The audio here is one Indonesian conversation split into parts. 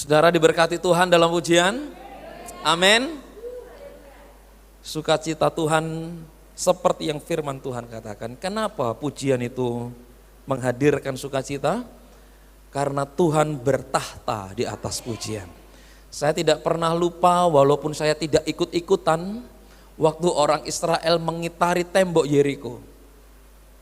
Saudara diberkati Tuhan dalam pujian. Amin. Sukacita Tuhan seperti yang firman Tuhan katakan. Kenapa pujian itu menghadirkan sukacita? Karena Tuhan bertahta di atas pujian. Saya tidak pernah lupa walaupun saya tidak ikut-ikutan waktu orang Israel mengitari tembok Yeriko.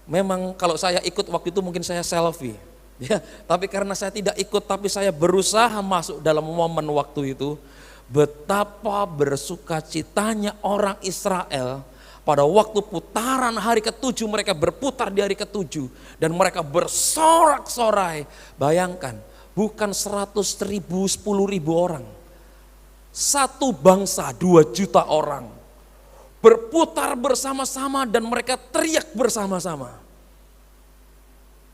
Memang kalau saya ikut waktu itu mungkin saya selfie. Ya, tapi karena saya tidak ikut, tapi saya berusaha masuk dalam momen waktu itu. Betapa bersukacitanya orang Israel pada waktu putaran hari ke-7, mereka berputar di hari ke-7 dan mereka bersorak-sorai. Bayangkan, bukan 100.000, 10.000 orang. Satu bangsa, 2 juta orang berputar bersama-sama dan mereka teriak bersama-sama.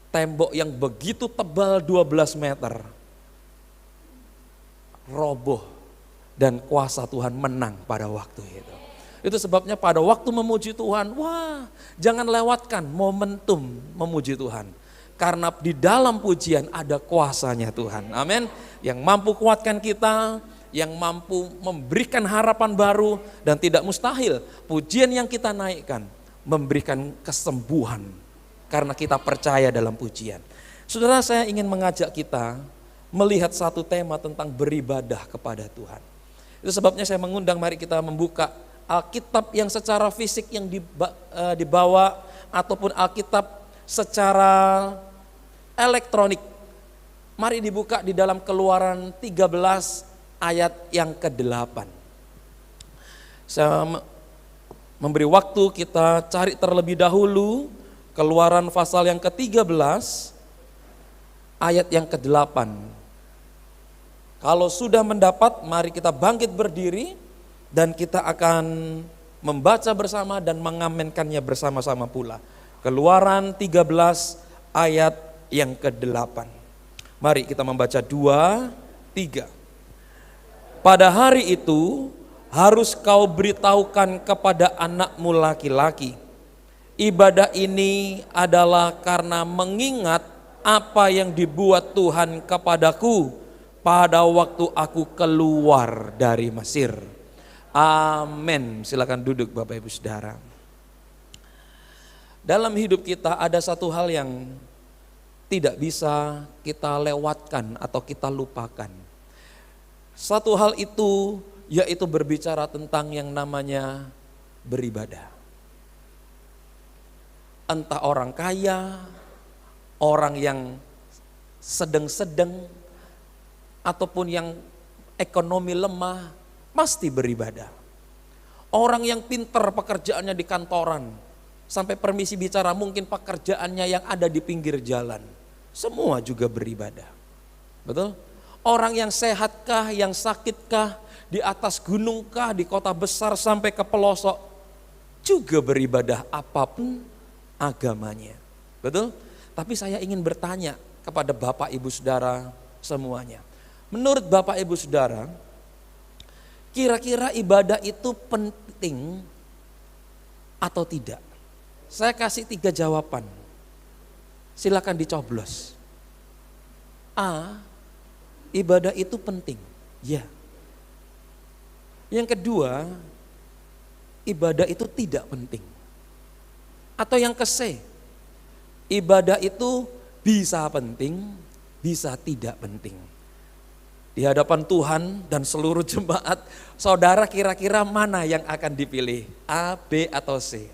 Tembok yang begitu tebal 12 meter roboh dan kuasa Tuhan menang pada waktu itu. Itu sebabnya pada waktu memuji Tuhan, wah, jangan lewatkan momentum memuji Tuhan. Karena di dalam pujian ada kuasanya Tuhan. Amin. Yang mampu kuatkan kita, yang mampu memberikan harapan baru, dan tidak mustahil pujian yang kita naikkan memberikan kesembuhan. Karena kita percaya dalam pujian. Saudara, saya ingin mengajak kita melihat satu tema tentang beribadah kepada Tuhan. Itu sebabnya saya mengundang, mari kita membuka Alkitab yang secara fisik yang dibawa ataupun Alkitab secara elektronik. Mari dibuka di dalam Keluaran 13 ayat yang ke-8. Saya memberi waktu kita cari terlebih dahulu Keluaran pasal yang ke-13 ayat yang ke-8. Kalau sudah mendapat, mari kita bangkit berdiri dan kita akan membaca bersama dan mengamenkannya bersama-sama pula. Keluaran 13 ayat yang ke-8. Mari kita membaca 2, 3. Pada hari itu harus kau beritahukan kepada anakmu laki-laki. Ibadah ini adalah karena mengingat apa yang dibuat Tuhan kepadaku pada waktu aku keluar dari Mesir. Amin. Silakan duduk Bapak Ibu Saudara. Dalam hidup kita ada satu hal yang tidak bisa kita lewatkan atau kita lupakan. Satu hal itu yaitu berbicara tentang yang namanya beribadah. Entah orang kaya, orang yang sedang-sedang, ataupun yang ekonomi lemah, pasti beribadah. Orang yang pintar pekerjaannya di kantoran, sampai permisi bicara mungkin pekerjaannya yang ada di pinggir jalan, semua juga beribadah. Betul? Orang yang sehatkah, yang sakitkah, di atas gunungkah, di kota besar sampai ke pelosok, juga beribadah apapun agamanya. Betul? Tapi saya ingin bertanya kepada Bapak Ibu Saudara semuanya. Menurut Bapak Ibu Saudara, kira-kira ibadah itu penting atau tidak? Saya kasih 3 jawaban. Silakan dicoblos. A, ibadah itu penting. Ya. Yang kedua, ibadah itu tidak penting. Atau yang ke-C, ibadah itu bisa penting, bisa tidak penting. Di hadapan Tuhan dan seluruh jemaat, saudara kira-kira mana yang akan dipilih? A, B, atau C?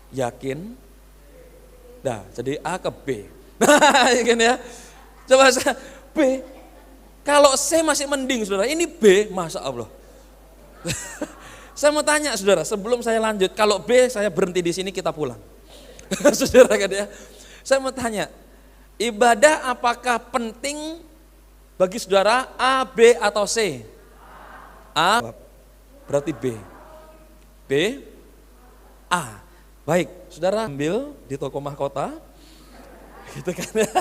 Yakin? Nah, jadi A ke B. Yakin ya? Coba saya B. Kalau C masih mending saudara, ini B, Masya Allah. Saya mau tanya saudara, sebelum saya lanjut, kalau B saya berhenti di sini, kita pulang. Saudara kan ya. Saya mau tanya, ibadah apakah penting bagi saudara, A, B, atau C? A, berarti B. B, A. Baik, saudara ambil di toko mahkota. Gitu kan ya.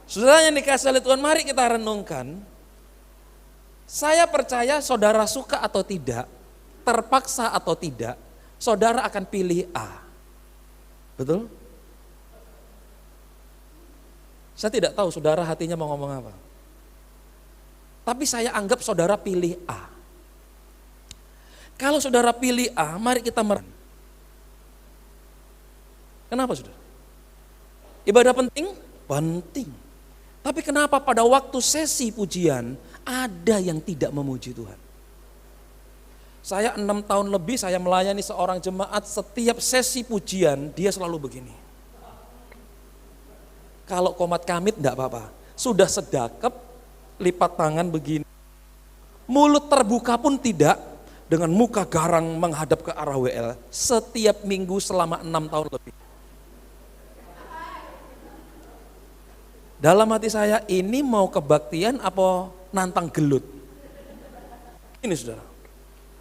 Saudara yang dikasih oleh Tuhan, mari kita renungkan. Saya percaya saudara suka atau tidak, terpaksa atau tidak, saudara akan pilih A. Betul? Saya tidak tahu saudara hatinya mau ngomong apa. Tapi saya anggap saudara pilih A. Kalau saudara pilih A, mari kita Kenapa saudara? Ibadah penting? Penting. Tapi kenapa pada waktu sesi pujian ada yang tidak memuji Tuhan? Saya 6 tahun lebih saya melayani seorang jemaat, setiap sesi pujian dia selalu begini. Kalau komat kamit enggak apa-apa. Sudah sedekap, lipat tangan begini. Mulut terbuka pun tidak, dengan muka garang menghadap ke arah WL. Setiap minggu selama 6 tahun lebih. Dalam hati saya, ini mau kebaktian apa nantang gelut? Ini saudara.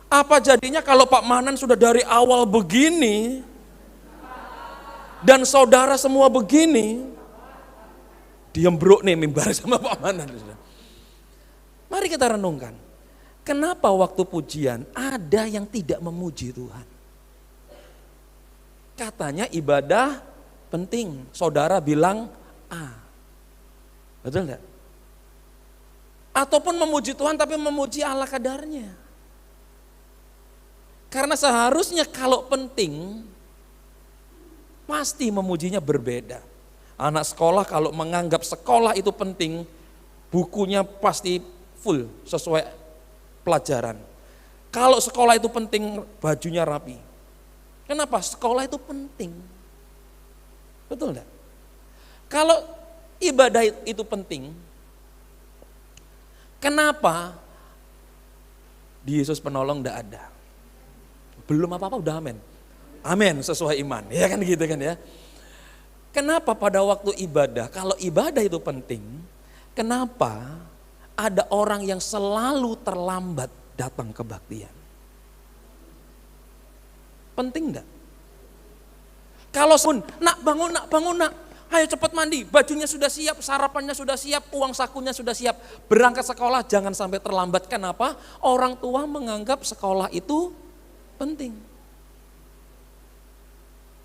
Apa jadinya kalau Pak Manan sudah dari awal begini, dan saudara semua begini, diam bro nih mimbar sama Pak Manan. Mari kita renungkan, kenapa waktu pujian ada yang tidak memuji Tuhan? Katanya ibadah penting, saudara bilang A. Betul enggak? Ataupun memuji Tuhan tapi memuji ala kadarnya. Karena seharusnya kalau penting, pasti memujinya berbeda. Anak sekolah kalau menganggap sekolah itu penting, bukunya pasti full sesuai pelajaran. Kalau sekolah itu penting, bajunya rapi. Kenapa? Sekolah itu penting. Betul enggak? Kalau ibadah itu penting, kenapa di Yesus penolong enggak ada? Belum apa-apa udah amin. Amin sesuai iman, ya kan gitu kan ya. Kenapa pada waktu ibadah, kalau ibadah itu penting, kenapa ada orang yang selalu terlambat datang kebaktian? Penting enggak? Kalau pun, nak bangun nak, ayo cepat mandi, bajunya sudah siap, sarapannya sudah siap, uang sakunya sudah siap, berangkat sekolah jangan sampai terlambat. Kenapa? Orang tua menganggap sekolah itu penting.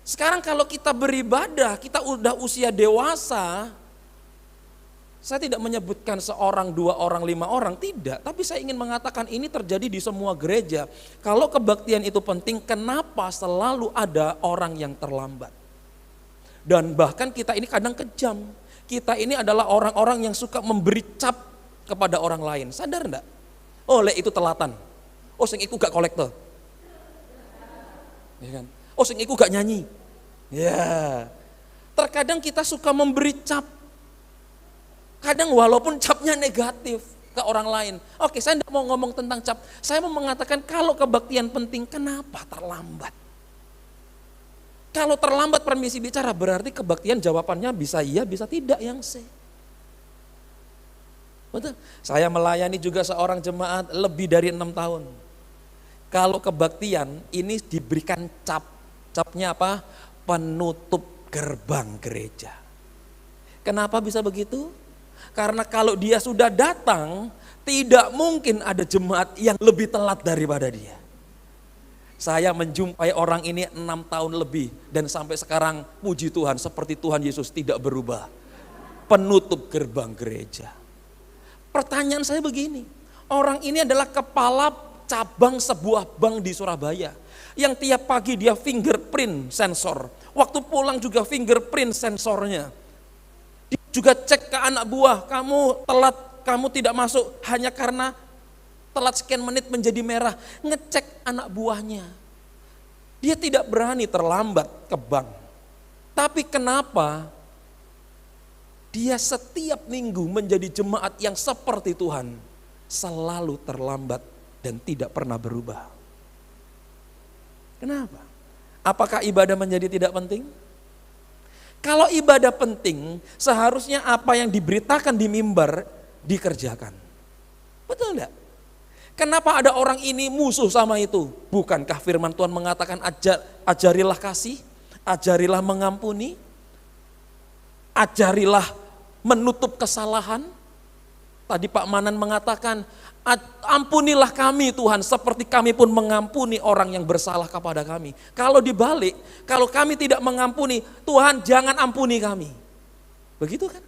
Sekarang kalau kita beribadah, kita udah usia dewasa, saya tidak menyebutkan seorang, 2 orang, 5 orang, tidak. Tapi saya ingin mengatakan ini terjadi di semua gereja. Kalau kebaktian itu penting, kenapa selalu ada orang yang terlambat? Dan bahkan kita ini kadang kejam. Kita ini adalah orang-orang yang suka memberi cap kepada orang lain. Sadar enggak? Oh, itu telatan. Oh, sing iku gak kolektor. Ya kan? Oh, sing iku gak nyanyi. Ya. Terkadang kita suka memberi cap. Kadang walaupun capnya negatif ke orang lain. Oke, saya tidak mau ngomong tentang cap. Saya mau mengatakan kalau kebaktian penting, kenapa terlambat? Kalau terlambat permisi bicara, berarti kebaktian jawabannya bisa iya, bisa tidak yang C. Betul? Saya melayani juga seorang jemaat lebih dari 6 tahun. Kalau kebaktian ini diberikan cap. Capnya apa? Penutup gerbang gereja. Kenapa bisa begitu? Karena kalau dia sudah datang, tidak mungkin ada jemaat yang lebih telat daripada dia. Saya menjumpai orang ini 6 tahun lebih dan sampai sekarang puji Tuhan seperti Tuhan Yesus tidak berubah. Penutup gerbang gereja. Pertanyaan saya begini, orang ini adalah kepala cabang sebuah bank di Surabaya. Yang tiap pagi dia fingerprint sensor. Waktu pulang juga fingerprint sensornya. Dia juga cek ke anak buah, kamu telat, kamu tidak masuk hanya karena telat sekian menit menjadi merah. Ngecek anak buahnya. Dia tidak berani terlambat ke bank. Tapi kenapa dia setiap minggu menjadi jemaat yang seperti Tuhan, selalu terlambat dan tidak pernah berubah? Kenapa? Apakah ibadah menjadi tidak penting? Kalau ibadah penting, seharusnya apa yang diberitakan di mimbar dikerjakan. Betul enggak? Kenapa ada orang ini musuh sama itu? Bukankah firman Tuhan mengatakan ajarilah kasih, ajarilah mengampuni, ajarilah menutup kesalahan. Tadi Pak Manan mengatakan, ampunilah kami Tuhan seperti kami pun mengampuni orang yang bersalah kepada kami. Kalau dibalik, kalau kami tidak mengampuni, Tuhan jangan ampuni kami. Begitu kan?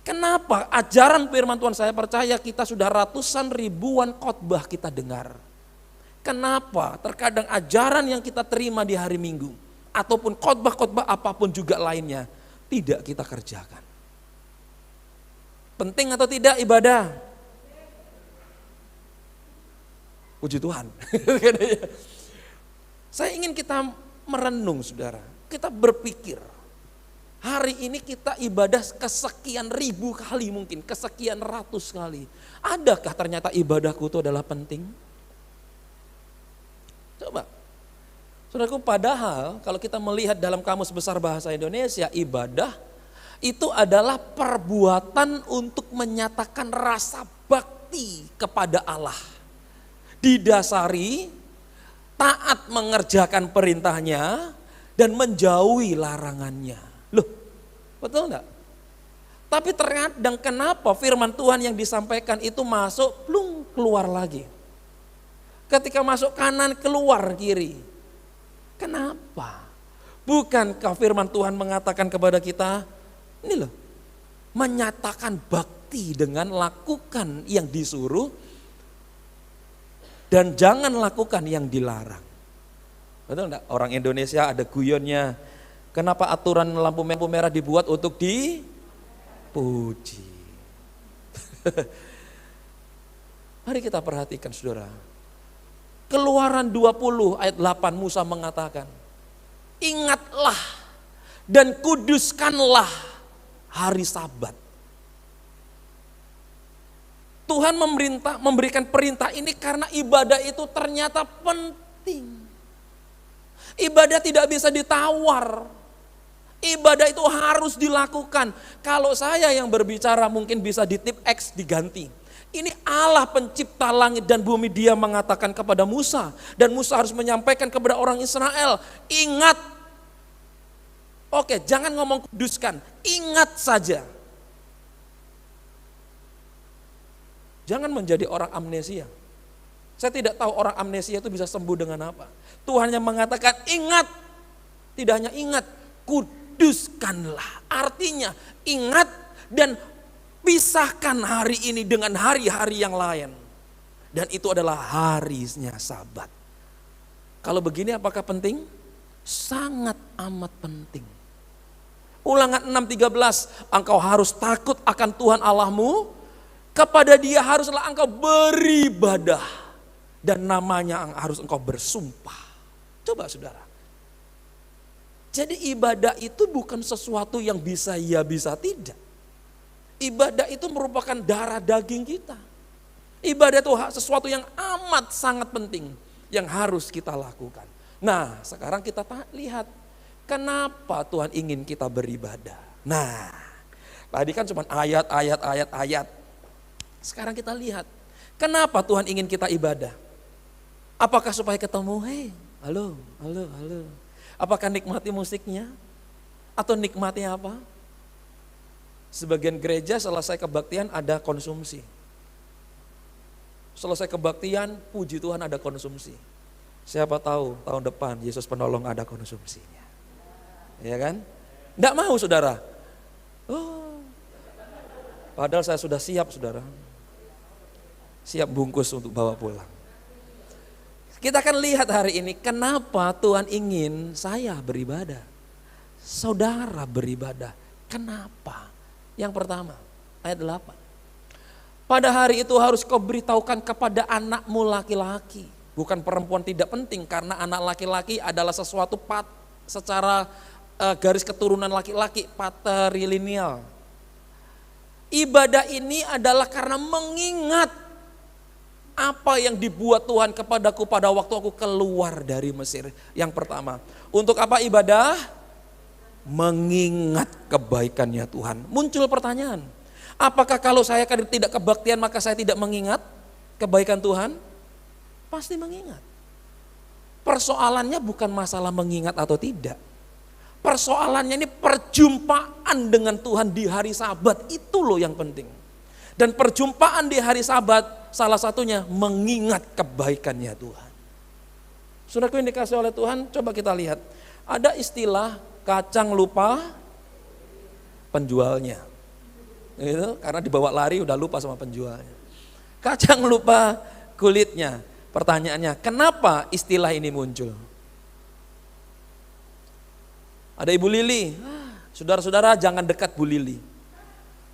Kenapa? Ajaran firman Tuhan, saya percaya kita sudah ratusan ribuan khotbah kita dengar. Kenapa? Terkadang ajaran yang kita terima di hari Minggu ataupun khotbah-khotbah apapun juga lainnya tidak kita kerjakan. Penting atau tidak ibadah? Puji Tuhan. Saya ingin kita merenung, saudara. Kita berpikir, hari ini kita ibadah kesekian ribu kali mungkin, kesekian ratus kali. Adakah ternyata ibadahku itu adalah penting? Coba. Saudaraku, padahal kalau kita melihat dalam Kamus Besar Bahasa Indonesia, ibadah itu adalah perbuatan untuk menyatakan rasa bakti kepada Allah. Didasari taat mengerjakan perintahnya dan menjauhi larangannya. Loh, betul enggak? Tapi terkadang kenapa firman Tuhan yang disampaikan itu masuk, belum keluar lagi. Ketika masuk kanan, keluar kiri. Kenapa? Bukankah firman Tuhan mengatakan kepada kita, ini loh, menyatakan bakti dengan lakukan yang disuruh dan jangan lakukan yang dilarang. Betul enggak? Orang Indonesia ada guyonnya, kenapa aturan lampu merah dibuat untuk dipuji. Mari kita perhatikan, saudara. Keluaran 20 ayat 8 Musa mengatakan, ingatlah dan kuduskanlah hari Sabat. Tuhan memberikan perintah ini karena ibadah itu ternyata penting. Ibadah tidak bisa ditawar. Ibadah itu harus dilakukan. Kalau saya yang berbicara mungkin bisa di tip X diganti. Ini Allah pencipta langit dan bumi, dia mengatakan kepada Musa. Dan Musa harus menyampaikan kepada orang Israel, ingat. Oke, jangan ngomong kuduskan, ingat saja. Jangan menjadi orang amnesia. Saya tidak tahu orang amnesia itu bisa sembuh dengan apa. Tuhan yang mengatakan ingat. Tidak hanya ingat, kuduskanlah. Artinya ingat dan pisahkan hari ini dengan hari-hari yang lain. Dan itu adalah harinya Sabat. Kalau begini apakah penting? Sangat amat penting. Ulangan 6:13, engkau harus takut akan Tuhan Allahmu. Kepada dia haruslah engkau beribadah. Dan namanya harus engkau bersumpah. Coba saudara. Jadi ibadah itu bukan sesuatu yang bisa ya bisa tidak. Ibadah itu merupakan darah daging kita. Ibadah itu sesuatu yang amat sangat penting. Yang harus kita lakukan. Nah sekarang kita lihat. Kenapa Tuhan ingin kita beribadah? Nah tadi kan cuma ayat. Sekarang kita lihat, kenapa Tuhan ingin kita ibadah? Apakah supaya ketemu, halo. Apakah nikmati musiknya? Atau nikmati apa? Sebagian gereja selesai kebaktian ada konsumsi. Selesai kebaktian, puji Tuhan ada konsumsi. Siapa tahu tahun depan Yesus penolong ada konsumsinya. Ya kan? Enggak mau saudara. Padahal saya sudah siap saudara. Siap bungkus untuk bawa pulang. Kita akan lihat hari ini kenapa Tuhan ingin saya beribadah. Saudara beribadah. Kenapa? Yang pertama, ayat 8. Pada hari itu harus kau beritahukan kepada anakmu laki-laki. Bukan perempuan tidak penting karena anak laki-laki adalah sesuatu secara garis keturunan laki-laki, patrilineal. Ibadah ini adalah karena mengingat apa yang dibuat Tuhan kepadaku pada waktu aku keluar dari Mesir. Yang pertama, untuk apa ibadah? Mengingat kebaikannya Tuhan. Muncul pertanyaan, apakah kalau saya tidak kebaktian maka saya tidak mengingat kebaikan Tuhan? Pasti mengingat. Persoalannya bukan masalah mengingat atau tidak. Persoalannya ini perjumpaan dengan Tuhan di hari Sabat, itu loh yang penting. Dan perjumpaan di hari Sabat salah satunya mengingat kebaikannya Tuhan. Saudaraku yang dikasih oleh Tuhan, coba kita lihat. Ada istilah kacang lupa penjualnya. gitu, karena dibawa lari udah lupa sama penjualnya. Kacang lupa kulitnya. Pertanyaannya, kenapa istilah ini muncul? Ada Ibu Lili, saudara-saudara jangan dekat Bu Lili.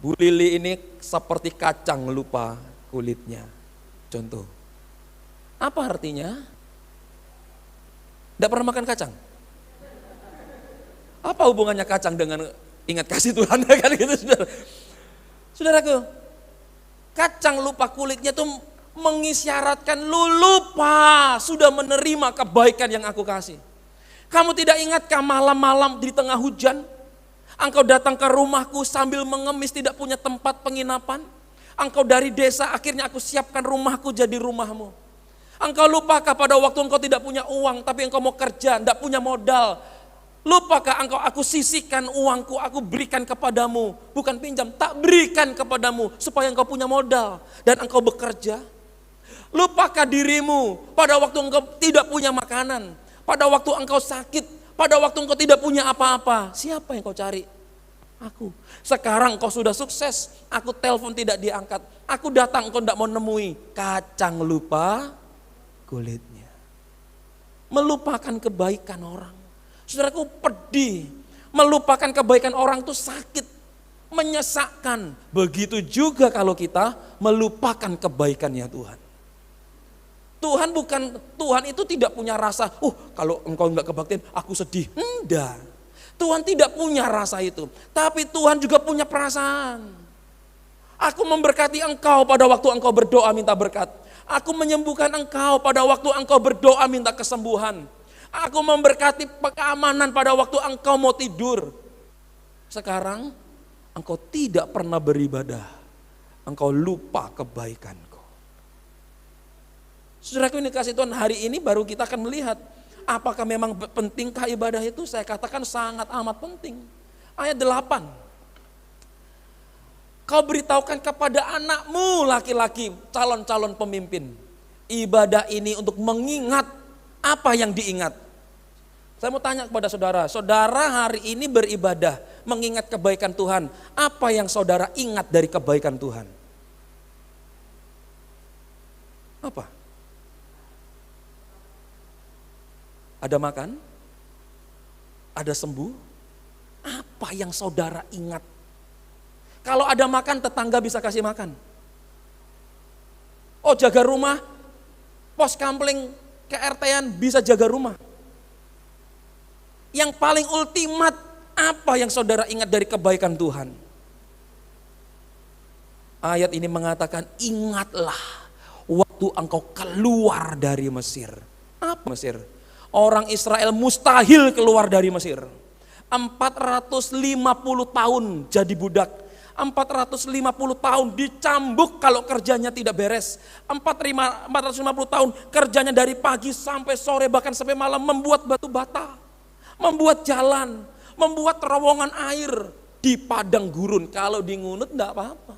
Bu Lili ini seperti kacang lupa kulitnya. Contoh, apa artinya? Tidak pernah makan kacang? Apa hubungannya kacang dengan ingat kasih Tuhan? Kan gitu, saudara. Saudaraku, kacang lupa kulitnya tuh mengisyaratkan lu lupa sudah menerima kebaikan yang aku kasih. Kamu tidak ingatkah malam-malam di tengah hujan, engkau datang ke rumahku sambil mengemis tidak punya tempat penginapan? Engkau dari desa, akhirnya aku siapkan rumahku jadi rumahmu. Engkau lupakah pada waktu engkau tidak punya uang, tapi engkau mau kerja, tidak punya modal? Lupakah engkau, aku sisihkan uangku, aku berikan kepadamu, bukan pinjam, tak berikan kepadamu supaya engkau punya modal dan engkau bekerja? Lupakah dirimu pada waktu engkau tidak punya makanan, pada waktu engkau sakit, pada waktu engkau tidak punya apa-apa? Siapa yang kau cari? Aku. Sekarang engkau sudah sukses, aku telepon tidak diangkat, aku datang engkau tidak mau nemui. Kacang lupa kulitnya. Melupakan kebaikan orang. Saudaraku, pedih. Melupakan kebaikan orang itu sakit, menyesakkan. Begitu juga kalau kita melupakan kebaikannya Tuhan. Tuhan itu tidak punya rasa, kalau engkau enggak kebaktian, aku sedih. Enggak. Tuhan tidak punya rasa itu. Tapi Tuhan juga punya perasaan. Aku memberkati engkau pada waktu engkau berdoa minta berkat. Aku menyembuhkan engkau pada waktu engkau berdoa minta kesembuhan. Aku memberkati keamanan pada waktu engkau mau tidur. Sekarang engkau tidak pernah beribadah. Engkau lupa kebaikanku. Saudaraku ini kasih Tuhan, hari ini baru kita akan melihat apakah memang pentingkah ibadah itu. Saya katakan sangat amat penting. Ayat 8. Kau beritahukan kepada anakmu laki-laki, calon-calon pemimpin. Ibadah ini untuk mengingat apa yang diingat. Saya mau tanya kepada saudara, saudara hari ini beribadah, mengingat kebaikan Tuhan. Apa yang saudara ingat dari kebaikan Tuhan? Apa? Ada makan? Ada sembuh? Apa yang saudara ingat? Kalau ada makan, tetangga bisa kasih makan. Oh, jaga rumah, pos kampling KRT-an bisa jaga rumah. Yang paling ultimat, apa yang saudara ingat dari kebaikan Tuhan? Ayat ini mengatakan, ingatlah waktu engkau keluar dari Mesir. Apa Mesir? Orang Israel mustahil keluar dari Mesir. 450 tahun jadi budak. 450 tahun dicambuk kalau kerjanya tidak beres. 450 tahun kerjanya dari pagi sampai sore bahkan sampai malam membuat batu bata. Membuat jalan, membuat terowongan air di padang gurun. Kalau di Ngunut enggak apa-apa.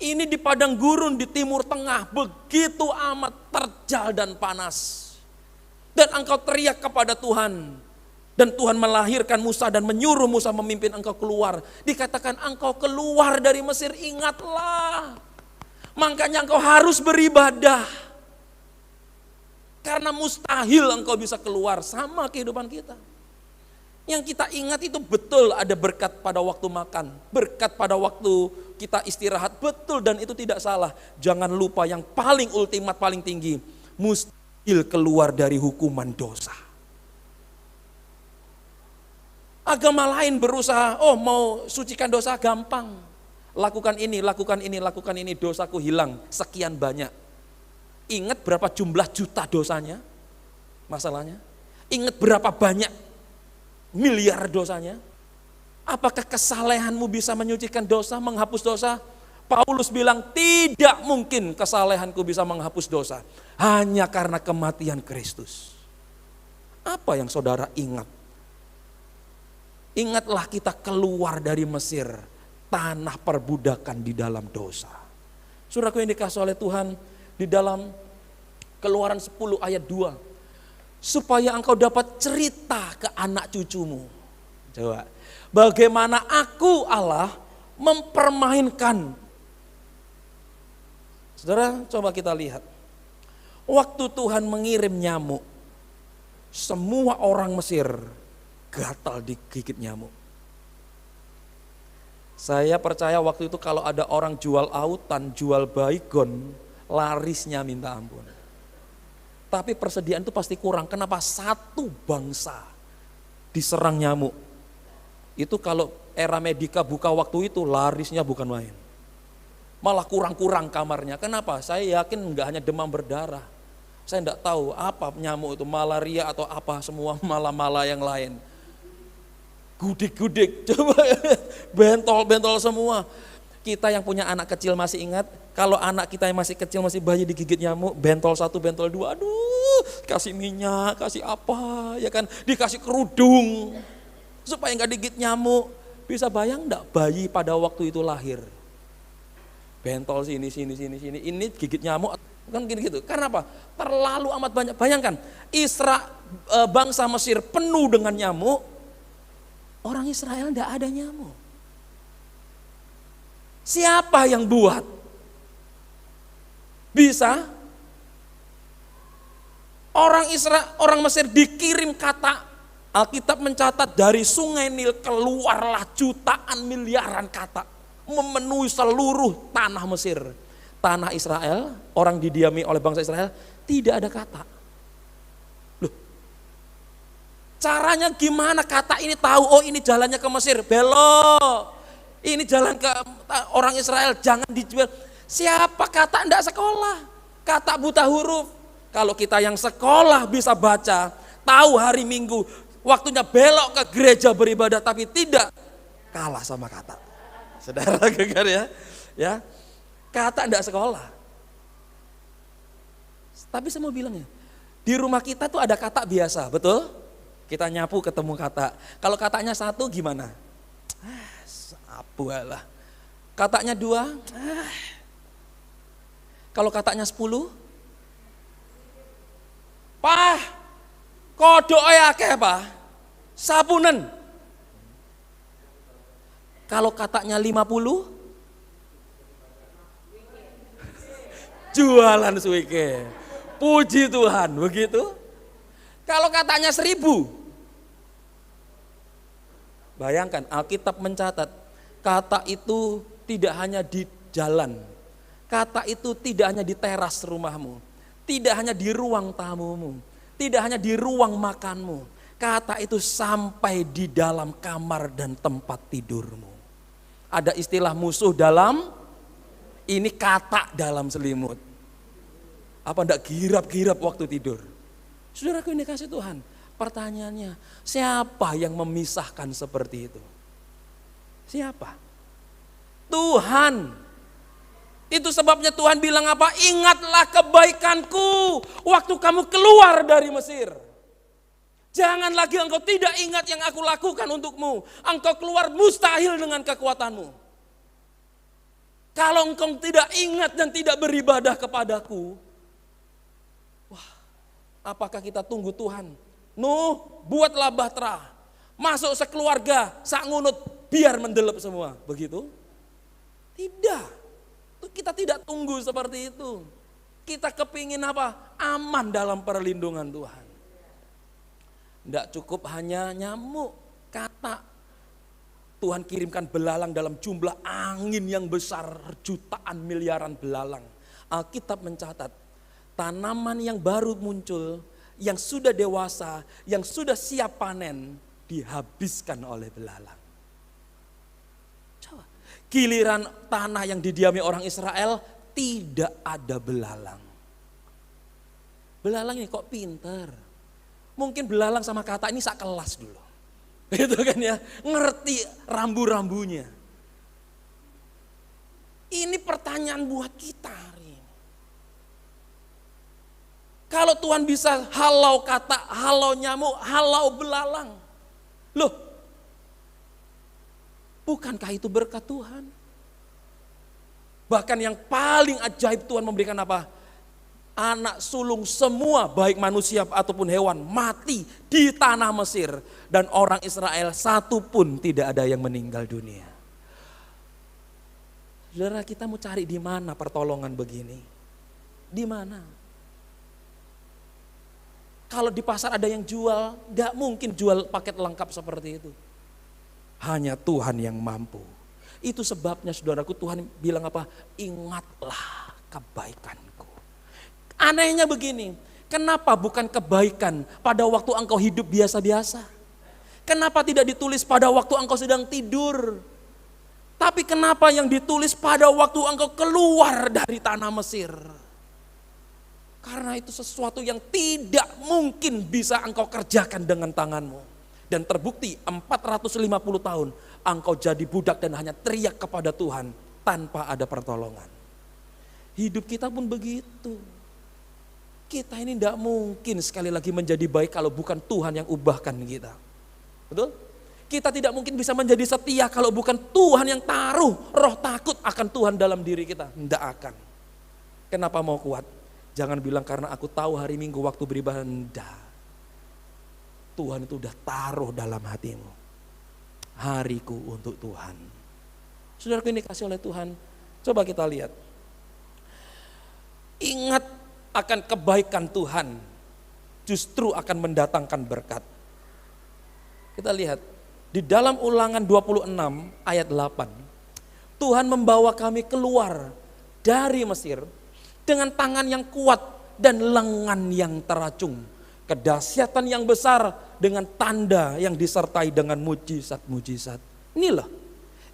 Ini di padang gurun di Timur Tengah begitu amat terjal dan panas. Dan engkau teriak kepada Tuhan. Dan Tuhan melahirkan Musa dan menyuruh Musa memimpin engkau keluar. Dikatakan engkau keluar dari Mesir, ingatlah. Makanya engkau harus beribadah. Karena mustahil engkau bisa keluar, sama kehidupan kita. Yang kita ingat itu betul ada berkat pada waktu makan. Berkat pada waktu kita istirahat, betul dan itu tidak salah. Jangan lupa yang paling ultimat, paling tinggi. Mustahil keluar dari hukuman dosa. Agama lain berusaha, mau sucikan dosa gampang. Lakukan ini, lakukan ini, lakukan ini, dosaku hilang sekian banyak. Ingat berapa jumlah juta dosanya? Masalahnya. Ingat berapa banyak miliar dosanya? Apakah kesalehanmu bisa menyucikan dosa, menghapus dosa? Paulus bilang tidak mungkin kesalehanku bisa menghapus dosa. Hanya karena kematian Kristus. Apa yang saudara ingat? Ingatlah kita keluar dari Mesir, tanah perbudakan di dalam dosa. Saudaraku yang dikasihi oleh Tuhan, di dalam Keluaran 10 ayat 2. Supaya engkau dapat cerita ke anak cucumu. Coba, bagaimana aku Allah mempermainkan. Saudara, coba kita lihat. Waktu Tuhan mengirim nyamuk, semua orang Mesir gatal digigit nyamuk. Saya percaya waktu itu kalau ada orang jual autan, jual baygon, larisnya minta ampun. Tapi persediaan itu pasti kurang. Kenapa? Satu bangsa diserang nyamuk. Itu kalau era Medika buka waktu itu larisnya bukan main. Malah kurang-kurang kamarnya. Kenapa? Saya yakin enggak hanya demam berdarah. Saya enggak tahu apa nyamuk itu, malaria atau apa semua mala-mala yang lain. Gudik-gudik, coba bentol-bentol semua. Kita yang punya anak kecil masih ingat, kalau anak kita yang masih kecil, masih bayi digigit nyamuk, bentol 1, bentol 2, aduh, kasih minyak, kasih apa, ya kan, dikasih kerudung, supaya enggak digigit nyamuk. Bisa bayang enggak bayi pada waktu itu lahir? Bentol sini, ini gigit nyamuk, kan gitu. Karena apa? Terlalu amat banyak. Bayangkan, bangsa Mesir penuh dengan nyamuk, orang Israel enggak ada nyamuk. Siapa yang buat? Bisa? Orang Mesir dikirim kata, Alkitab mencatat dari sungai Nil keluarlah jutaan miliaran kata, memenuhi seluruh tanah Mesir. Tanah Israel, orang didiami oleh bangsa Israel, tidak ada kata. Loh, caranya gimana kata ini tahu, oh ini jalannya ke Mesir, belok. Ini jalan ke orang Israel, jangan dijual. Siapa kata enggak sekolah? Kata buta huruf. Kalau kita yang sekolah bisa baca, tahu hari Minggu, waktunya belok ke gereja beribadah, tapi tidak kalah sama kata. Saudara dengar ya, kata enggak sekolah. Tapi saya mau bilang ya, di rumah kita tuh ada kata biasa, betul? Kita nyapu ketemu kata. Kalau katanya 1 gimana? Apalah. Katanya 2. Kalau katanya 10. Pah, kodok akeh Pak. Sapunen. Kalau katanya 50. Jualan suike. Puji Tuhan, begitu. Kalau katanya 1000. Bayangkan Alkitab mencatat, kata itu tidak hanya di jalan. Kata itu tidak hanya di teras rumahmu. Tidak hanya di ruang tamumu. Tidak hanya di ruang makanmu. Kata itu sampai di dalam kamar dan tempat tidurmu. Ada istilah musuh dalam, ini kata dalam selimut. Apa enggak girap-girap waktu tidur? Saudaraku ini kasih Tuhan. Pertanyaannya, siapa yang memisahkan seperti itu? Siapa? Tuhan. Itu sebabnya Tuhan bilang apa? Ingatlah kebaikanku waktu kamu keluar dari Mesir. Jangan lagi engkau tidak ingat yang aku lakukan untukmu. Engkau keluar mustahil dengan kekuatanmu. Kalau engkau tidak ingat dan tidak beribadah kepadaku, wah, apakah kita tunggu Tuhan? Nuh, buatlah bahtera, masuk sekeluarga, sak ngunut, biar mendelep semua. Begitu? Tidak. Kita tidak tunggu seperti itu. Kita kepingin apa? Aman dalam perlindungan Tuhan. Tidak cukup hanya nyamuk, kata. Tuhan kirimkan belalang dalam jumlah angin yang besar, jutaan miliaran belalang. Alkitab mencatat, tanaman yang baru muncul, yang sudah dewasa, yang sudah siap panen, dihabiskan oleh belalang. Coba, giliran tanah yang didiami orang Israel, tidak ada belalang. Belalang ini kok pinter. Mungkin belalang sama kata ini sak kelas dulu. Gitu kan ya, ngerti rambu-rambunya. Ini pertanyaan buat kita hari ini. Kalau Tuhan bisa halau kata, halau nyamuk, halau belalang. Loh, bukankah itu berkat Tuhan? Bahkan yang paling ajaib Tuhan memberikan apa? Anak sulung semua baik manusia ataupun hewan mati di tanah Mesir. Dan orang Israel satu pun tidak ada yang meninggal dunia. Saudara, kita mau cari di mana pertolongan begini? Di mana? Kalau di pasar ada yang jual, gak mungkin jual paket lengkap seperti itu. Hanya Tuhan yang mampu. Itu sebabnya saudaraku, Tuhan bilang apa? Ingatlah kebaikanku. Anehnya begini, kenapa bukan kebaikan pada waktu engkau hidup biasa-biasa? Kenapa tidak ditulis pada waktu engkau sedang tidur? Tapi kenapa yang ditulis pada waktu engkau keluar dari tanah Mesir? Karena itu sesuatu yang tidak mungkin bisa engkau kerjakan dengan tanganmu. Dan terbukti 450 tahun engkau jadi budak dan hanya teriak kepada Tuhan tanpa ada pertolongan. Hidup kita pun begitu. Kita ini tidak mungkin sekali lagi menjadi baik kalau bukan Tuhan yang ubahkan kita. Betul? Kita tidak mungkin bisa menjadi setia kalau bukan Tuhan yang taruh roh takut akan Tuhan dalam diri kita. Tidak akan. Kenapa mau kuat? Jangan bilang karena aku tahu hari Minggu waktu beribadah. Tidak. Tuhan itu udah taruh dalam hatimu. Hariku untuk Tuhan. Saudaraku, ini kasih oleh Tuhan. Coba kita lihat. Ingat akan kebaikan Tuhan. Justru akan mendatangkan berkat. Kita lihat. Di dalam Ulangan 26 ayat 8. Tuhan membawa kami keluar dari Mesir dengan tangan yang kuat dan lengan yang teracung. Kedahsyatan yang besar dengan tanda yang disertai dengan mujizat-mujizat. Inilah,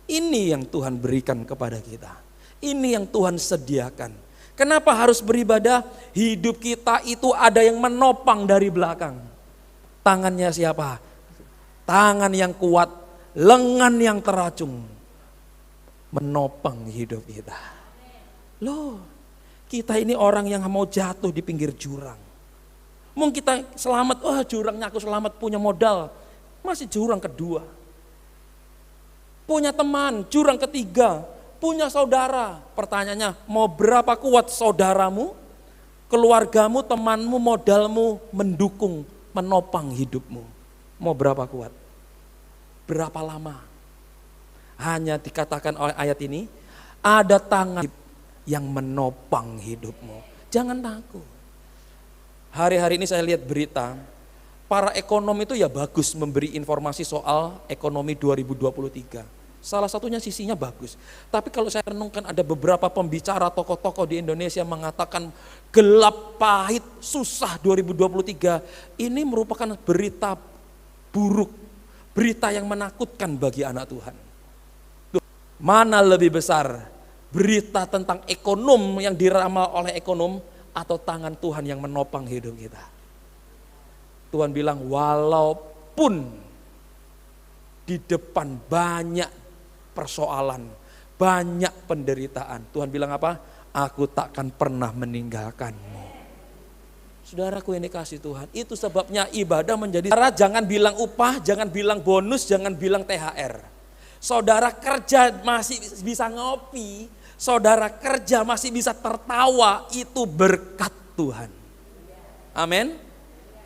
ini yang Tuhan berikan kepada kita. Ini yang Tuhan sediakan. Kenapa harus beribadah? Hidup kita itu ada yang menopang dari belakang. Tangannya siapa? Tangan yang kuat, lengan yang teracung, menopang hidup kita. Loh, kita ini orang yang mau jatuh di pinggir jurang. Mungkin kita selamat, jurangnya aku selamat, punya modal, masih jurang kedua. Punya teman, jurang ketiga, punya saudara. Pertanyaannya, mau berapa kuat saudaramu, keluargamu, temanmu, modalmu mendukung, menopang hidupmu? Mau berapa kuat? Berapa lama? Hanya dikatakan oleh ayat ini, ada tangan yang menopang hidupmu. Jangan takut. Hari-hari ini saya lihat berita, para ekonom itu ya bagus memberi informasi soal ekonomi 2023. Salah satunya sisinya bagus. Tapi kalau saya renungkan ada beberapa pembicara tokoh-tokoh di Indonesia mengatakan gelap, pahit, susah 2023. Ini merupakan berita buruk, berita yang menakutkan bagi anak Tuhan. Mana lebih besar, berita tentang ekonom yang diramal oleh ekonom atau tangan Tuhan yang menopang hidup kita? Tuhan bilang walaupun di depan banyak persoalan, banyak penderitaan, Tuhan bilang apa? Aku takkan pernah meninggalkanmu. Saudaraku yang dikasih Tuhan, itu sebabnya ibadah menjadi, saudara jangan bilang upah, jangan bilang bonus, jangan bilang THR. Saudara kerja masih bisa ngopi, saudara kerja masih bisa tertawa, itu berkat Tuhan. Amin.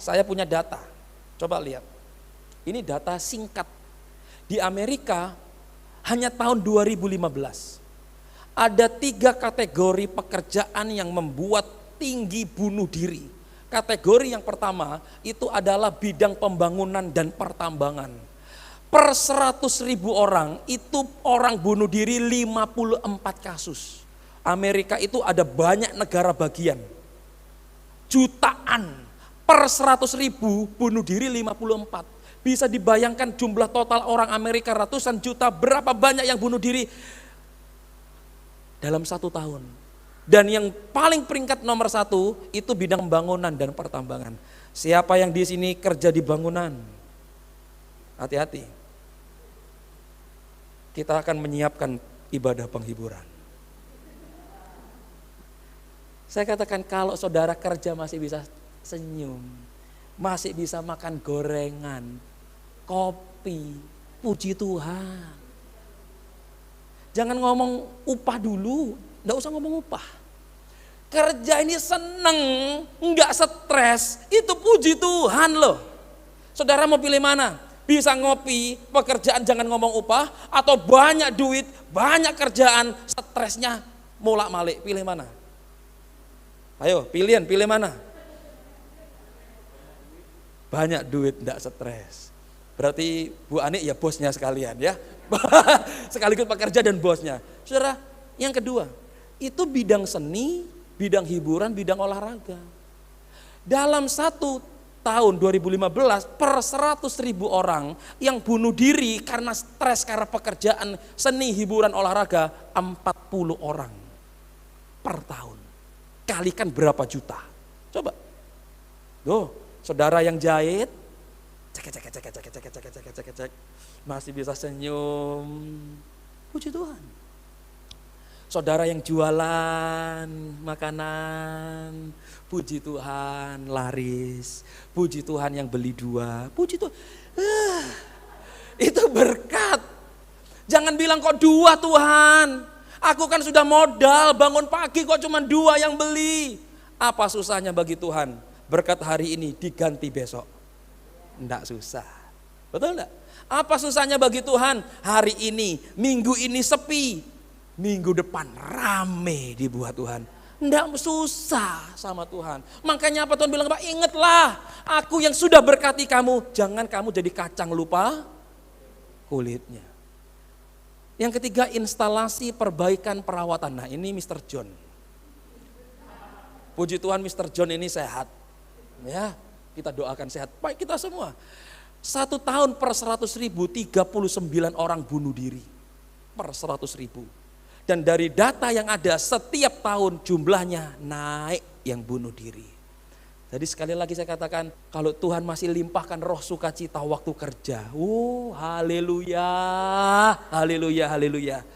Saya punya data, coba lihat. Ini data singkat. Di Amerika hanya tahun 2015 ada 3 kategori pekerjaan yang membuat tinggi bunuh diri. Kategori yang pertama itu adalah bidang pembangunan dan pertambangan. Per 100.000 orang itu orang bunuh diri 54 kasus. Amerika itu ada banyak negara bagian. Jutaan. Per 100.000 bunuh diri 54. Bisa dibayangkan jumlah total orang Amerika ratusan juta, berapa banyak yang bunuh diri dalam 1 tahun. Dan yang paling peringkat nomor 1 itu bidang pembangunan dan pertambangan. Siapa yang di sini kerja di bangunan? Hati-hati. Kita akan menyiapkan ibadah penghiburan. Saya katakan kalau saudara kerja masih bisa senyum, masih bisa makan gorengan, kopi, puji Tuhan. Jangan ngomong upah dulu, enggak usah ngomong upah. Kerja ini seneng, enggak stres, itu puji Tuhan loh. Saudara mau pilih mana? Bisa ngopi, pekerjaan jangan ngomong upah, atau banyak duit, banyak kerjaan, stresnya molak-malik. Pilih mana? Ayo, pilih mana? Banyak duit, enggak stres. Berarti Bu Ani ya bosnya sekalian ya. Sekaligus pekerja dan bosnya. Saudara, yang kedua, itu bidang seni, bidang hiburan, bidang olahraga. Dalam satu tahun 2015 per 100.000 orang yang bunuh diri karena stres karena pekerjaan seni, hiburan, olahraga 40 orang per tahun. Kalikan berapa juta? Coba. Tuh, saudara yang jahit, cek, masih bisa senyum. Puji Tuhan. Saudara yang jualan makanan, puji Tuhan laris, puji Tuhan yang beli 2, puji Tuhan. Itu berkat. Jangan bilang kok 2 Tuhan, aku kan sudah modal bangun pagi kok cuma 2 yang beli. Apa susahnya bagi Tuhan? Berkat hari ini diganti besok. Enggak susah, betul enggak? Apa susahnya bagi Tuhan? Hari ini, minggu ini sepi. Minggu depan rame dibuat Tuhan. Enggak susah sama Tuhan. Makanya apa Tuhan bilang, Pak, ingatlah aku yang sudah berkati kamu. Jangan kamu jadi kacang lupa kulitnya. Yang ketiga, instalasi perbaikan perawatan. Nah ini Mr. John. Puji Tuhan Mr. John ini sehat. Ya, kita doakan sehat. Baik kita semua. 1 tahun per 100.000, 39 orang bunuh diri. Per 100.000. Dan dari data yang ada setiap tahun jumlahnya naik yang bunuh diri. Jadi sekali lagi saya katakan, kalau Tuhan masih limpahkan roh sukacita waktu kerja. Haleluya, haleluya, haleluya.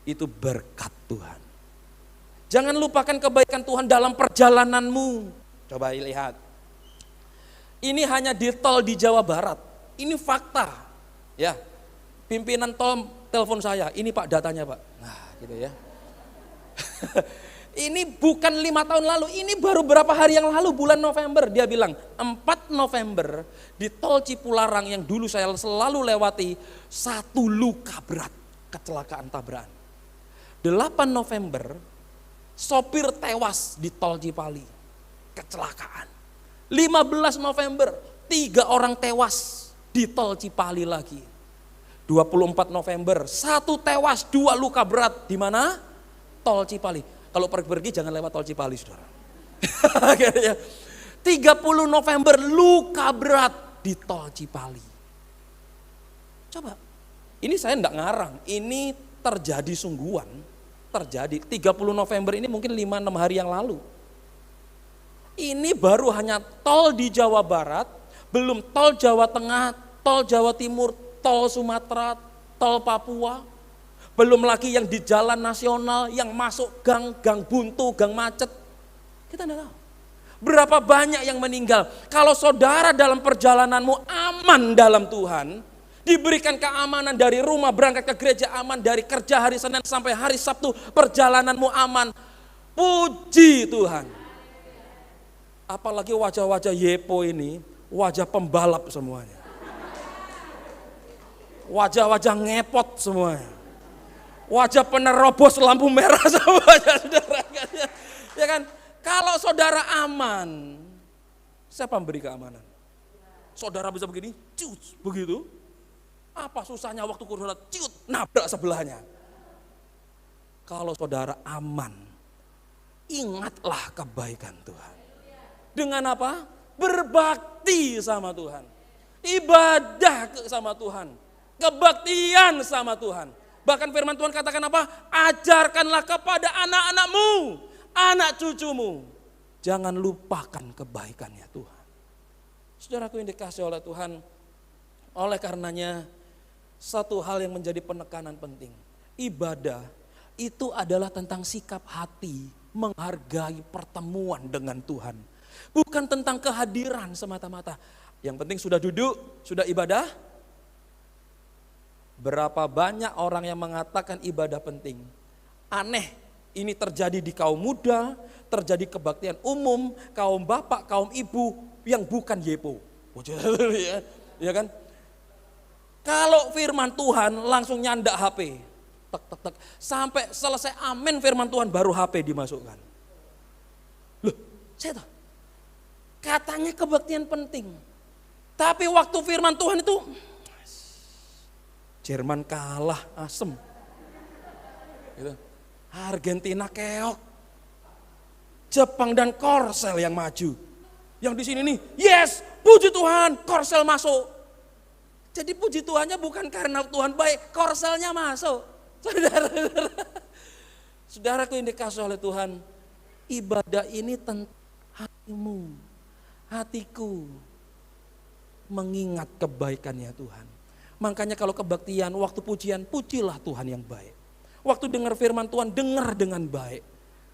Itu berkat Tuhan. Jangan lupakan kebaikan Tuhan dalam perjalananmu. Coba lihat. Ini hanya di tol di Jawa Barat. Ini fakta. Ya, pimpinan tol telepon saya, ini Pak datanya Pak. Nah gitu ya. Ini bukan 5 tahun lalu, ini baru berapa hari yang lalu bulan November. Dia bilang 4 November di tol Cipularang yang dulu saya selalu lewati, 1 luka berat kecelakaan tabrakan. 8 November sopir tewas di tol Cipali, kecelakaan. 15 November 3 orang tewas di tol Cipali lagi. 24 November, 1 tewas, 2 luka berat. Di mana? Tol Cipali. Kalau pergi jangan lewat tol Cipali, saudara. 30 November, luka berat di tol Cipali. Coba, ini saya enggak ngarang, ini terjadi sungguhan. Terjadi, 30 November ini mungkin 5-6 hari yang lalu. Ini baru hanya tol di Jawa Barat, belum tol Jawa Tengah, tol Jawa Timur, tol Sumatera, tol Papua, belum lagi yang di jalan nasional, yang masuk gang buntu, gang macet. Kita tidak tahu. Berapa banyak yang meninggal. Kalau saudara dalam perjalananmu aman dalam Tuhan, diberikan keamanan dari rumah berangkat ke gereja aman, dari kerja hari Senin sampai hari Sabtu, perjalananmu aman. Puji Tuhan. Apalagi wajah-wajah Yepo ini, wajah pembalap semuanya. Wajah-wajah ngepot semuanya. Wajah penerobos lampu merah semuanya, saudara. Ya kan? Kalau saudara aman, siapa memberi keamanan? Saudara bisa begini, ciut, begitu. Apa susahnya waktu saudara ciut, nabrak sebelahnya. Kalau saudara aman, ingatlah kebaikan Tuhan. Dengan apa? Berbakti sama Tuhan. Ibadah sama Tuhan. Kebaktian sama Tuhan. Bahkan firman Tuhan katakan apa? Ajarkanlah kepada anak-anakmu, anak cucumu. Jangan lupakan kebaikannya Tuhan. Saudaraku yang dikasih oleh Tuhan, oleh karenanya satu hal yang menjadi penekanan penting. Ibadah itu adalah tentang sikap hati, menghargai pertemuan dengan Tuhan. Bukan tentang kehadiran semata-mata. Yang penting sudah duduk, sudah ibadah. Berapa banyak orang yang mengatakan ibadah penting. Aneh, ini terjadi di kaum muda, terjadi kebaktian umum, kaum bapak, kaum ibu yang bukan Yepo. Ya kan? Kalau firman Tuhan langsung nyandak HP. Tek tek tek. Sampai selesai amin firman Tuhan baru HP dimasukkan. Loh, saya tahu. Katanya kebaktian penting. Tapi waktu firman Tuhan itu Jerman kalah asem. Gitu. Argentina keok. Jepang dan Korsel yang maju. Yang di sini nih, yes, puji Tuhan, Korsel masuk. Jadi puji Tuhannya bukan karena Tuhan baik, Korselnya masuk. Saudaraku yang dikasih oleh Tuhan, ibadah ini tentang hatimu, hatiku, mengingat kebaikannya Tuhan. Makanya kalau kebaktian, waktu pujian, pujilah Tuhan yang baik. Waktu dengar firman Tuhan, dengar dengan baik.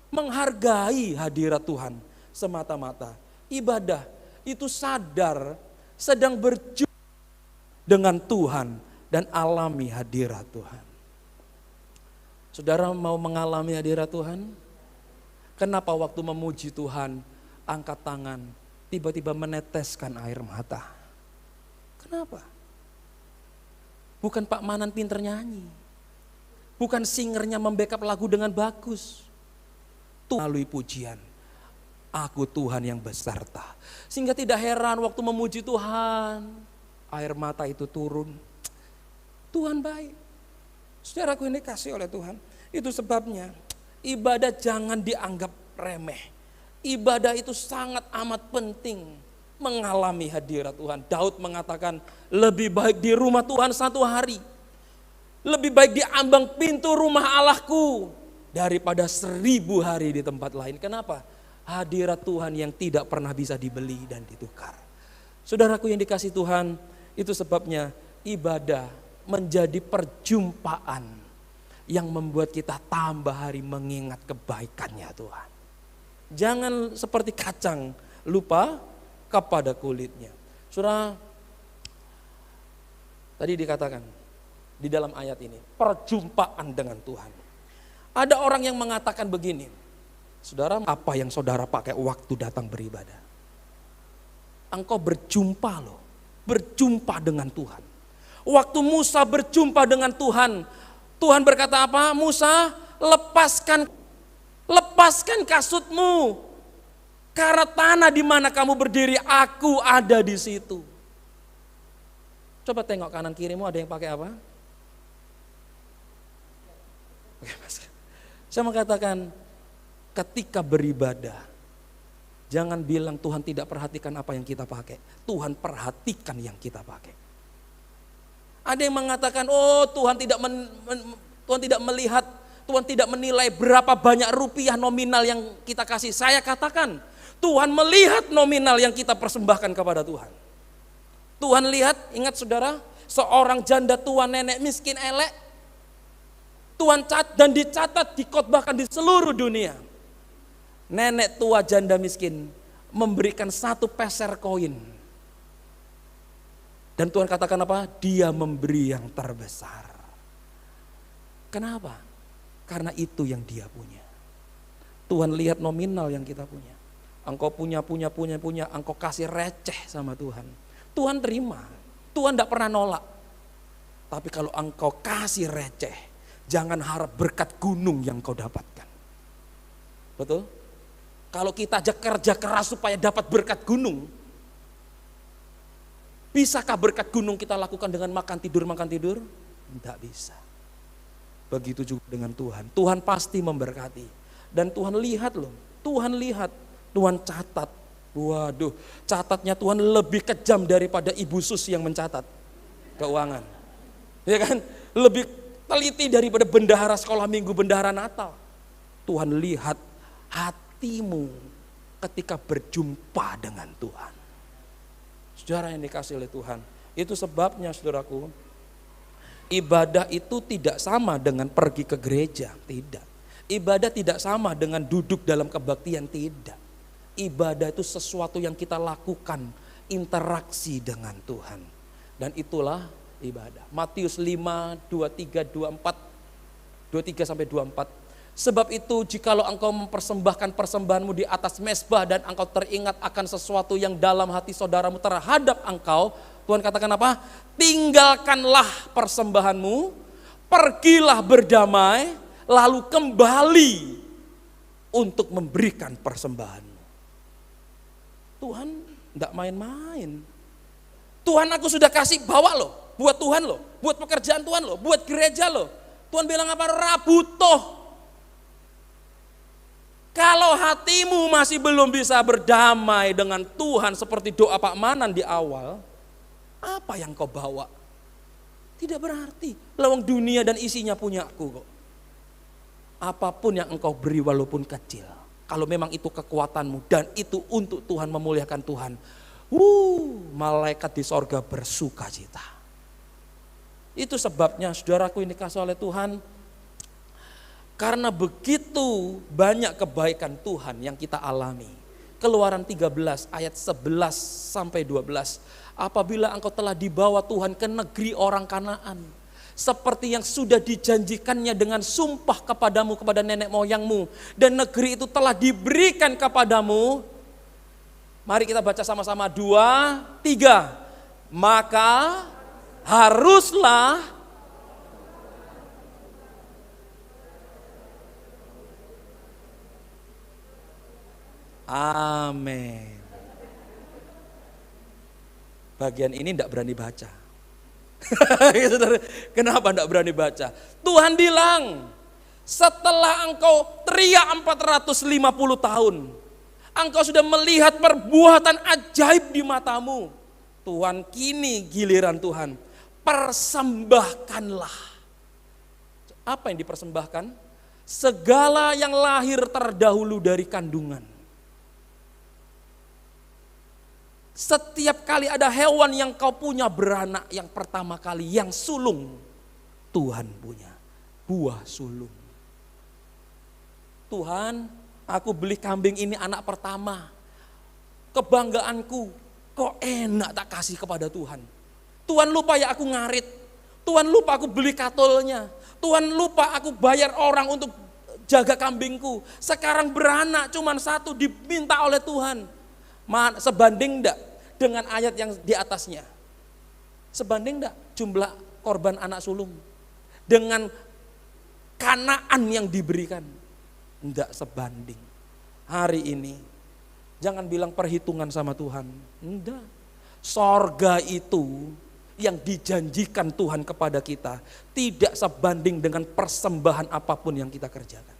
Menghargai hadirat Tuhan semata-mata. Ibadah itu sadar sedang berjuang dengan Tuhan dan alami hadirat Tuhan. Saudara mau mengalami hadirat Tuhan? Kenapa waktu memuji Tuhan, angkat tangan, tiba-tiba meneteskan air mata? Kenapa? Bukan Pak Manan pinter nyanyi. Bukan singernya membackup lagu dengan bagus. Melalui pujian. Aku Tuhan yang beserta. Sehingga tidak heran waktu memuji Tuhan, air mata itu turun. Tuhan baik. Saudaraku ini kasih oleh Tuhan. Itu sebabnya ibadah jangan dianggap remeh. Ibadah itu sangat amat penting. Mengalami hadirat Tuhan. Daud mengatakan lebih baik di rumah Tuhan 1 hari. Lebih baik di ambang pintu rumah Allahku. Daripada 1000 hari di tempat lain. Kenapa? Hadirat Tuhan yang tidak pernah bisa dibeli dan ditukar. Saudaraku yang dikasih Tuhan, itu sebabnya ibadah menjadi perjumpaan yang membuat kita tambah hari mengingat kebaikannya Tuhan. Jangan seperti kacang lupa kepada kulitnya. Saudara, tadi dikatakan di dalam ayat ini, perjumpaan dengan Tuhan. Ada orang yang mengatakan begini, saudara, apa yang saudara pakai waktu datang beribadah? Engkau berjumpa loh, berjumpa dengan Tuhan. Waktu Musa berjumpa dengan Tuhan, Tuhan berkata apa? Musa, lepaskan kasutmu. Karena tanah di mana kamu berdiri, aku ada di situ. Coba tengok kanan kirimu, ada yang pakai apa? Oke, Mas. Saya mengatakan, ketika beribadah, jangan bilang Tuhan tidak perhatikan apa yang kita pakai. Tuhan perhatikan yang kita pakai. Ada yang mengatakan, oh Tuhan tidak melihat, Tuhan tidak menilai berapa banyak rupiah nominal yang kita kasih. Saya katakan, Tuhan melihat nominal yang kita persembahkan kepada Tuhan. Tuhan lihat, ingat saudara, seorang janda tua nenek miskin elek, Tuhan catat dan dicatat, dikhotbahkan di seluruh dunia. Nenek tua janda miskin memberikan 1 peser koin. Dan Tuhan katakan apa? Dia memberi yang terbesar. Kenapa? Karena itu yang dia punya. Tuhan lihat nominal yang kita punya. Engkau punya, engkau kasih receh sama Tuhan. Tuhan terima. Tuhan tidak pernah nolak. Tapi kalau engkau kasih receh, jangan harap berkat gunung yang kau dapatkan. Betul? Kalau kita aja kerja keras supaya dapat berkat gunung, bisakah berkat gunung kita lakukan dengan makan tidur? Tidak bisa. Begitu juga dengan Tuhan. Tuhan pasti memberkati. Dan Tuhan lihat loh, Tuhan lihat, Tuhan catat. Waduh, catatnya Tuhan lebih kejam daripada Ibu Sus yang mencatat keuangan. Ya kan? Lebih teliti daripada bendahara sekolah minggu, bendahara Natal. Tuhan lihat hatimu ketika berjumpa dengan Tuhan. Saudara yang dikasih oleh Tuhan, itu sebabnya saudaraku, ibadah itu tidak sama dengan pergi ke gereja, tidak. Ibadah tidak sama dengan duduk dalam kebaktian, tidak. Ibadah itu sesuatu yang kita lakukan, interaksi dengan Tuhan. Dan itulah ibadah. Matius 5, 23, 24. Sebab itu jikalau engkau mempersembahkan persembahanmu di atas mezbah dan engkau teringat akan sesuatu yang dalam hati saudaramu terhadap engkau, Tuhan katakan apa? Tinggalkanlah persembahanmu, pergilah berdamai, lalu kembali untuk memberikan persembahanmu. Tuhan enggak main-main. Tuhan, aku sudah kasih, bawa loh, buat Tuhan loh, buat pekerjaan Tuhan loh, buat gereja loh. Tuhan bilang apa? Rabutoh. Kalau hatimu masih belum bisa berdamai dengan Tuhan seperti doa Pak Manan di awal, apa yang kau bawa? Tidak berarti. Lawang dunia dan isinya punyaku kok. Apapun yang engkau beri walaupun kecil, kalau memang itu kekuatanmu dan itu untuk Tuhan, memuliakan Tuhan, malaikat di sorga bersuka cita. Itu sebabnya saudaraku ini dikasih oleh Tuhan, karena begitu banyak kebaikan Tuhan yang kita alami. Keluaran 13 ayat 11 sampai 12. Apabila engkau telah dibawa Tuhan ke negeri orang Kanaan, seperti yang sudah dijanjikannya dengan sumpah kepadamu, kepada nenek moyangmu, dan negeri itu telah diberikan kepadamu. Mari kita baca sama-sama, 2, 3. Maka haruslah amin. Bagian ini tidak berani baca. Kenapa tidak berani baca? Tuhan bilang, setelah engkau teriak 450 tahun, engkau sudah melihat perbuatan ajaib di matamu. Tuhan, kini giliran Tuhan, persembahkanlah. Apa yang dipersembahkan? Segala yang lahir terdahulu dari kandungan. Setiap kali ada hewan yang kau punya beranak, yang pertama kali, yang sulung, Tuhan punya, buah sulung. Tuhan, aku beli kambing ini anak pertama. Kebanggaanku, kok enak tak kasih kepada Tuhan. Tuhan lupa ya aku ngarit. Tuhan lupa aku beli katolnya. Tuhan lupa aku bayar orang untuk jaga kambingku. Sekarang beranak cuma satu diminta oleh Tuhan. Sebanding enggak dengan ayat yang di atasnya? Sebanding enggak jumlah korban anak sulung dengan Kanaan yang diberikan? Enggak sebanding. Hari ini jangan bilang perhitungan sama Tuhan. Enggak. Sorga itu yang dijanjikan Tuhan kepada kita tidak sebanding dengan persembahan apapun yang kita kerjakan.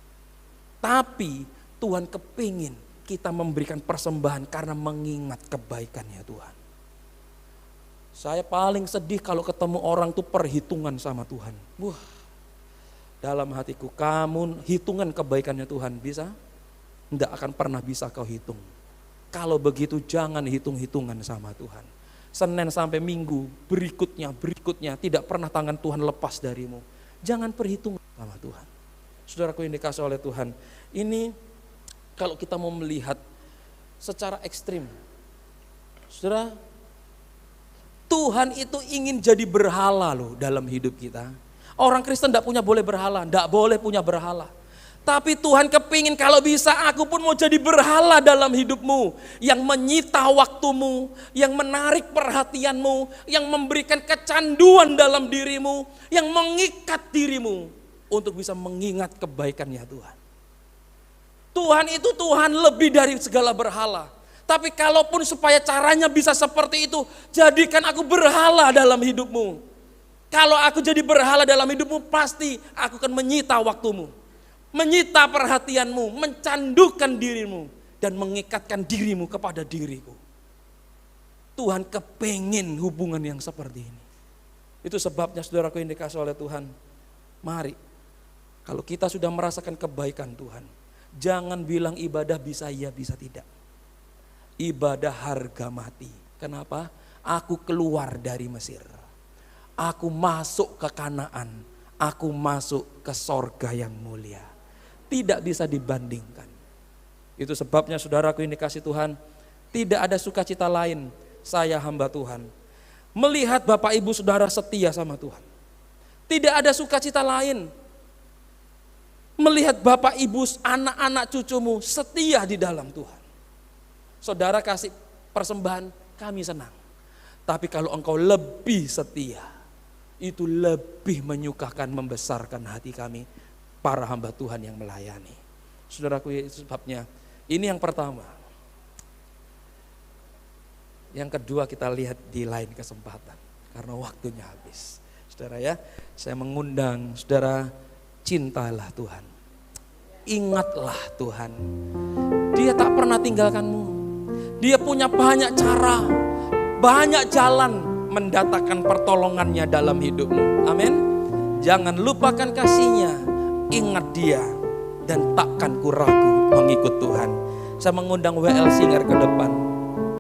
Tapi Tuhan kepingin kita memberikan persembahan karena mengingat kebaikannya Tuhan. Saya paling sedih kalau ketemu orang tuh perhitungan sama Tuhan. Wah, dalam hatiku, kamu hitungan kebaikannya Tuhan bisa? Tidak akan pernah bisa kau hitung. Kalau begitu jangan hitung-hitungan sama Tuhan. Senin sampai Minggu, berikutnya, tidak pernah tangan Tuhan lepas darimu. Jangan perhitungan sama Tuhan. Saudaraku yang dikasih oleh Tuhan, ini kalau kita mau melihat secara ekstrim, saudara, Tuhan itu ingin jadi berhala loh dalam hidup kita. Orang Kristen tidak boleh punya berhala. Tapi Tuhan kepingin kalau bisa aku pun mau jadi berhala dalam hidupmu. Yang menyita waktumu, yang menarik perhatianmu, yang memberikan kecanduan dalam dirimu, yang mengikat dirimu untuk bisa mengingat kebaikannya Tuhan. Tuhan itu Tuhan lebih dari segala berhala. Tapi kalaupun supaya caranya bisa seperti itu, jadikan aku berhala dalam hidupmu. Kalau aku jadi berhala dalam hidupmu, pasti aku akan menyita waktumu, menyita perhatianmu, mencandukan dirimu, dan mengikatkan dirimu kepada diriku. Tuhan kepengen hubungan yang seperti ini. Itu sebabnya saudaraku yang dikasih oleh Tuhan, mari, kalau kita sudah merasakan kebaikan Tuhan, jangan bilang ibadah bisa iya, bisa tidak. Ibadah harga mati. Kenapa? Aku keluar dari Mesir. Aku masuk ke Kanaan. Aku masuk ke sorga yang mulia. Tidak bisa dibandingkan. Itu sebabnya saudaraku yang dikasih Tuhan, tidak ada sukacita lain, saya hamba Tuhan, melihat Bapak Ibu Saudara setia sama Tuhan. Tidak ada sukacita lain, melihat Bapak Ibu, anak-anak cucumu setia di dalam Tuhan. Saudara kasih persembahan, kami senang. Tapi kalau engkau lebih setia, itu lebih menyukakan, membesarkan hati kami, para hamba Tuhan yang melayani. Saudaraku, itu sebabnya ini yang pertama. Yang kedua kita lihat di lain kesempatan, karena waktunya habis. Saudara ya, saya mengundang saudara, cintalah Tuhan. Ingatlah Tuhan. Dia tak pernah tinggalkanmu. Dia punya banyak cara, banyak jalan mendatangkan pertolongannya dalam hidupmu. Amin. Jangan lupakan kasihnya, ingat dia, dan takkan ku ragu mengikut Tuhan. Saya mengundang WL Singer ke depan.